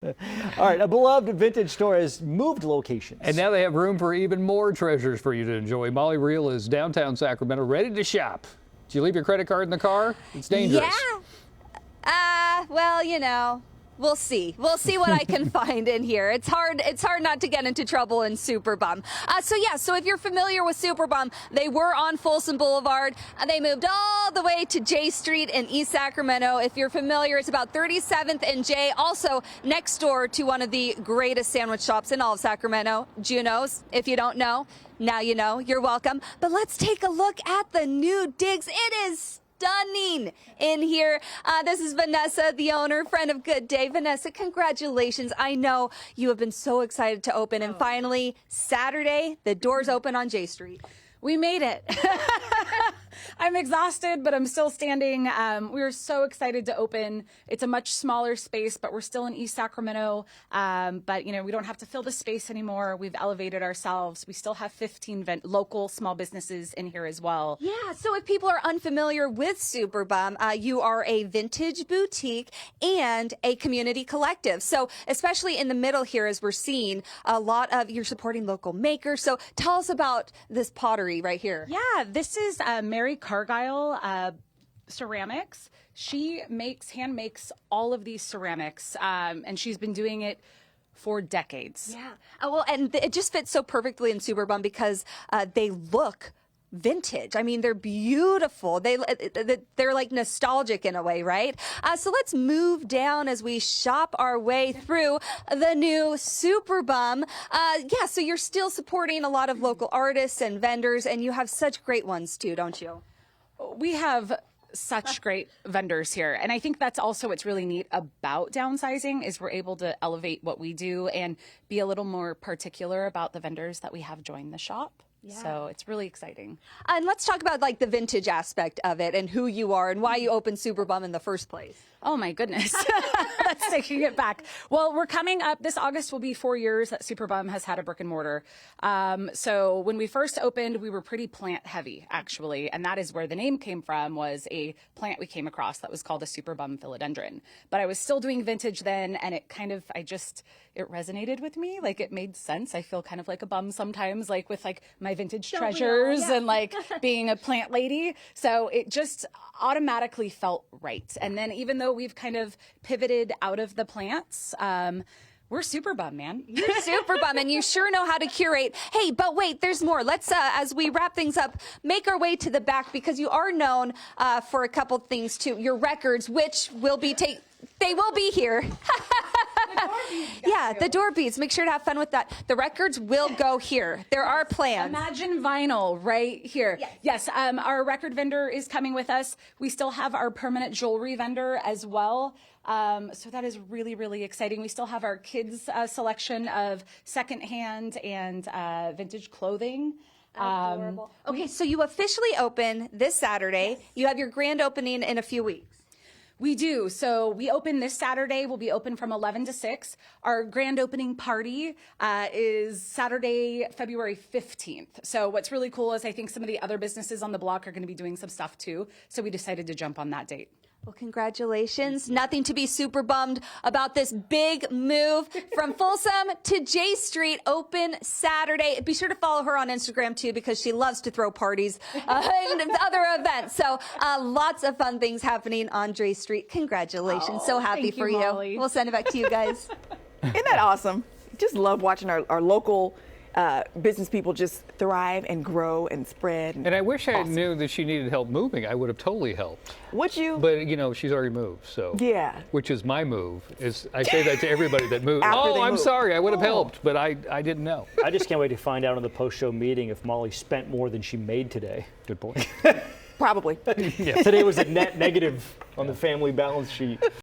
All right, a beloved vintage store has moved locations. And now they have room for even more treasures for you to enjoy. Molly Reel is downtown Sacramento, ready to shop. Did you leave your credit card in the car? It's dangerous. Yeah. Well, you know. We'll see. We'll see what I can find in here. It's hard not to get into trouble in Superbum. So if you're familiar with Superbum, they were on Folsom Blvd. They moved all the way to J Street in East Sacramento. If you're familiar, it's about 37th and J, also next door to one of the greatest sandwich shops in all of Sacramento, Juno's. If you don't know, now you know. You're welcome. But let's take a look at the new digs. It is stunning in here. This is Vanessa, the owner, friend of Good Day. Vanessa, congratulations. I know you have been so excited to open, and finally, Saturday, the doors open on J Street. We made it. I'm exhausted, but I'm still standing. We were so excited to open. It's a much smaller space, but we're still in East Sacramento. But, you know, we don't have to fill the space anymore. We've elevated ourselves. We still have 15 local small businesses in here as well. Yeah, so if people are unfamiliar with Superbum, you are a vintage boutique and a community collective. So especially in the middle here, as we're seeing, a lot of you're supporting local makers. So tell us about this pottery right here. Yeah, this is Mary Cargile ceramics. She hand makes all of these ceramics, and she's been doing it for decades. Yeah. Well, and it just fits so perfectly in Superbum because they look vintage. I mean, they're beautiful. They're like nostalgic in a way, right? So let's move down as we shop our way through the new Superbum. Yeah, so you're still supporting a lot of local artists and vendors, and you have such great ones too, don't you? We have such great vendors here. And I think that's also what's really neat about downsizing is we're able to elevate what we do and be a little more particular about the vendors that we have join the shop. Yeah. So it's really exciting. And let's talk about like the vintage aspect of it and who you are and why you opened Superbum in the first place. Oh my goodness. That's taking it back. Well, we're coming up. This August will be 4 years that Superbum has had a brick and mortar. So when we first opened, we were pretty plant heavy, actually. And that is where the name came from, was a plant we came across that was called a Superbum philodendron. But I was still doing vintage then, and it kind of, it resonated with me. Like, it made sense. I feel kind of like a bum sometimes, like with like my vintage treasures and like being a plant lady. So it just automatically felt right. And then even though we've kind of pivoted out of the plants, we're Superbum, man. You're Superbum, and you sure know how to curate. Hey, but wait, there's more. Let's, as we wrap things up, make our way to the back because you are known for a couple things too. Your records, which will be they will be here. Yeah, the door beads. Make sure to have fun with that. The records will go here. There are plans. Imagine vinyl right here. Yes, our record vendor is coming with us. We still have our permanent jewelry vendor as well. So that is really, really exciting. We still have our kids' selection of secondhand and vintage clothing. Adorable. Okay, so you officially open this Saturday. Yes. You have your grand opening in a few weeks. We do. So we open this Saturday. We'll be open from 11 to 6. Our grand opening party is Saturday, February 15th. So what's really cool is I think some of the other businesses on the block are going to be doing some stuff too. So we decided to jump on that date. Well, congratulations. Nothing to be super bummed about this big move from Folsom to J Street, open Saturday. Be sure to follow her on Instagram, too, because she loves to throw parties and other events. So lots of fun things happening on J Street. Congratulations. So happy for you. Molly. We'll send it back to you guys. Isn't that awesome? Just love watching our local business people just thrive and grow and spread. And I wish I knew that she needed help moving. I would have totally helped. Would you? But, you know, she's already moved, so. Yeah. Which is my move. I say that to everybody that moves. After they I'm move. sorry. I would have helped, but I didn't know. I just can't wait to find out in the post-show meeting if Molly spent more than she made today. Good point. Probably. Yeah. Today was a net negative on the family balance sheet.